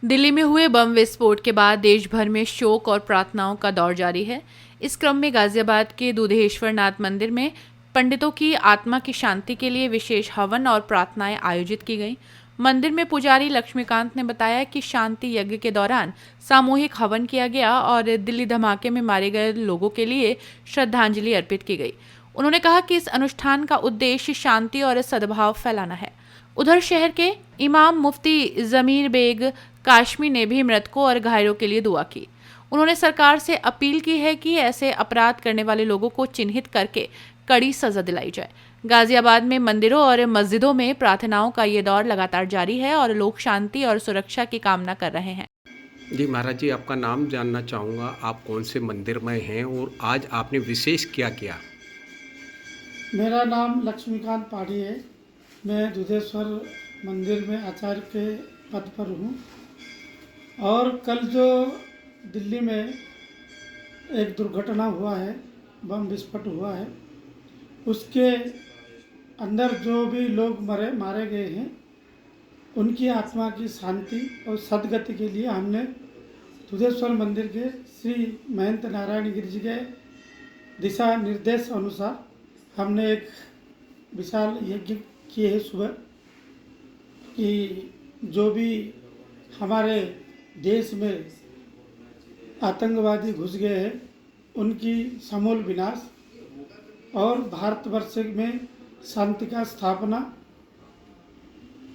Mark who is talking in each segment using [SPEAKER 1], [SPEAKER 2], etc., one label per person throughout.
[SPEAKER 1] दिल्ली में हुए बम विस्फोट के बाद देश भर में शोक और प्रार्थनाओं का दौर जारी है। इस क्रम में गाजियाबाद के दूधेश्वर नाथ मंदिर में पंडितों की आत्मा की शांति के लिए विशेष हवन और प्रार्थनाएं आयोजित की गईं। मंदिर में पुजारी लक्ष्मीकांत ने बताया कि शांति यज्ञ के दौरान सामूहिक हवन किया गया और दिल्ली धमाके में मारे गए लोगों के लिए श्रद्धांजलि अर्पित की गई। उन्होंने कहा कि इस अनुष्ठान का उद्देश्य शांति और सद्भाव फैलाना है। उधर शहर के इमाम मुफ्ती जमीर बेग काशमी ने भी मृतकों और घायलों के लिए दुआ की। उन्होंने सरकार से अपील की है कि ऐसे अपराध करने वाले लोगों को चिन्हित करके कड़ी सजा दिलाई जाए। गाजियाबाद में मंदिरों और मस्जिदों में प्रार्थनाओं का ये दौर लगातार जारी है और लोग शांति और सुरक्षा की कामना कर रहे हैं।
[SPEAKER 2] जी महाराज जी, आपका नाम जानना चाहूँगा। आप कौन से मंदिर में हैं और आज आपने विशेष क्या किया?
[SPEAKER 3] मेरा नाम लक्ष्मीकांत पहाड़ी है। मैं दुधेश्वर मंदिर में आचार्य के पद पर हूँ। और कल जो दिल्ली में एक दुर्घटना हुआ है, बम विस्फोट हुआ है, उसके अंदर जो भी लोग मारे गए हैं, उनकी आत्मा की शांति और सद्गति के लिए हमने दुधेश्वर मंदिर के श्री महंत नारायण गिरी जी के दिशा निर्देश अनुसार हमने एक विशाल यज्ञ किए हैं सुबह, कि जो भी हमारे देश में आतंकवादी घुस गए हैं उनकी समूल विनाश और भारतवर्ष में शांति का स्थापना,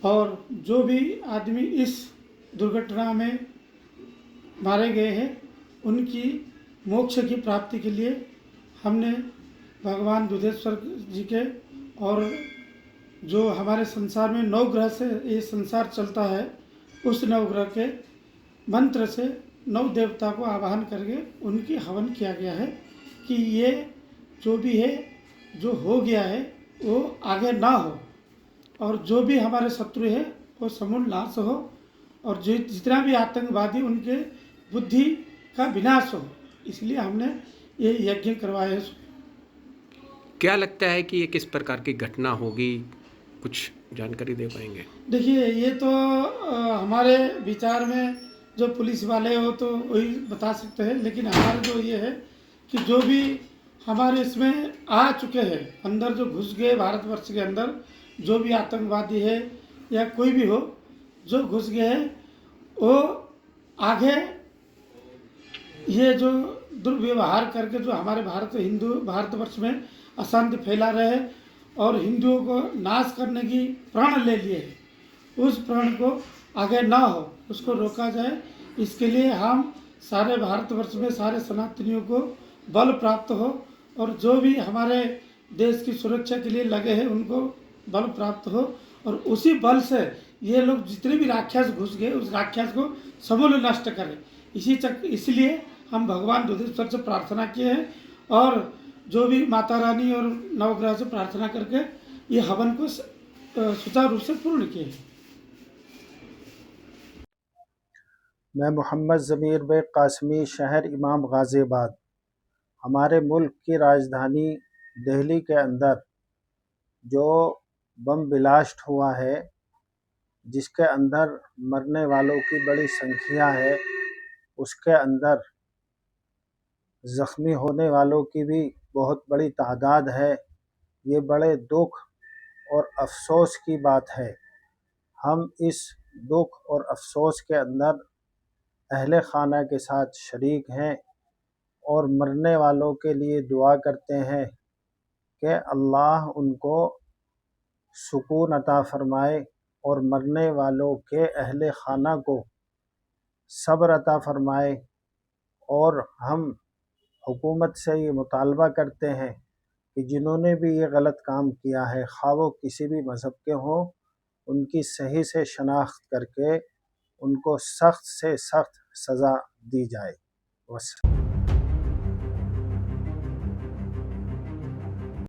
[SPEAKER 3] और जो भी आदमी इस दुर्घटना में मारे गए हैं उनकी मोक्ष की प्राप्ति के लिए हमने भगवान दुधेश्वर जी के और जो हमारे संसार में 9 ग्रह से ये संसार चलता है, उस 9 ग्रह के मंत्र से 9 देवता को आवाहन करके उनकी हवन किया गया है कि ये जो भी है, जो हो गया है, वो आगे ना हो, और जो भी हमारे शत्रु है वो समूल नाश हो, और जो जितना भी आतंकवादी उनके बुद्धि का विनाश हो। इसलिए हमने ये यज्ञ करवाए हैं।
[SPEAKER 2] क्या लगता है कि ये किस प्रकार की घटना होगी? कुछ जानकारी दे पाएंगे?
[SPEAKER 3] देखिए, ये तो हमारे विचार में जो पुलिस वाले हो तो वही बता सकते हैं, लेकिन हमारा जो ये है कि जो भी हमारे इसमें आ चुके हैं, अंदर जो घुस गए भारतवर्ष के अंदर, जो भी आतंकवादी है या कोई भी हो जो घुस गए हैं, वो आगे ये जो दुर्व्यवहार करके जो हमारे भारतवर्ष में अशांति फैला रहे हैं और हिंदुओं को नाश करने की प्रण ले लिए, उस प्रण को आगे ना हो, उसको रोका जाए। इसके लिए हम सारे भारतवर्ष में सारे सनातनियों को बल प्राप्त हो, और जो भी हमारे देश की सुरक्षा के लिए लगे हैं उनको बल प्राप्त हो, और उसी बल से ये लोग जितने भी राक्षस घुस गए उस राक्षस को समूल नष्ट करें। इसलिए हम भगवान दुधेश्वर से प्रार्थना किए हैं, और जो भी माता रानी और नवग्रह से प्रार्थना करके ये हवन को सुचारू रूप से पूर्ण किए हैं।
[SPEAKER 4] मैं मोहम्मद ज़मीर बेग कासमी, शहर इमाम गाज़ियाबाद। हमारे मुल्क की राजधानी दिल्ली के अंदर जो बम ब्लास्ट हुआ है, जिसके अंदर मरने वालों की बड़ी संख्या है, उसके अंदर ज़ख्मी होने वालों की भी बहुत बड़ी तादाद है। ये बड़े दुख और अफसोस की बात है। हम इस दुख और अफसोस के अंदर अहले खाना के साथ शरीक हैं और मरने वालों के लिए दुआ करते हैं कि अल्लाह उनको सुकून अता फ़रमाए और मरने वालों के अहले खाना को सब्र अता फ़रमाए। और हम हुकूमत से ये मुतालबा करते हैं कि जिन्होंने भी ये गलत काम किया है, खा वो किसी भी मज़हब के हों, उनकी सही से शनाख्त करके उनको सख्त से सख्त सज़ा दी जाए। बस।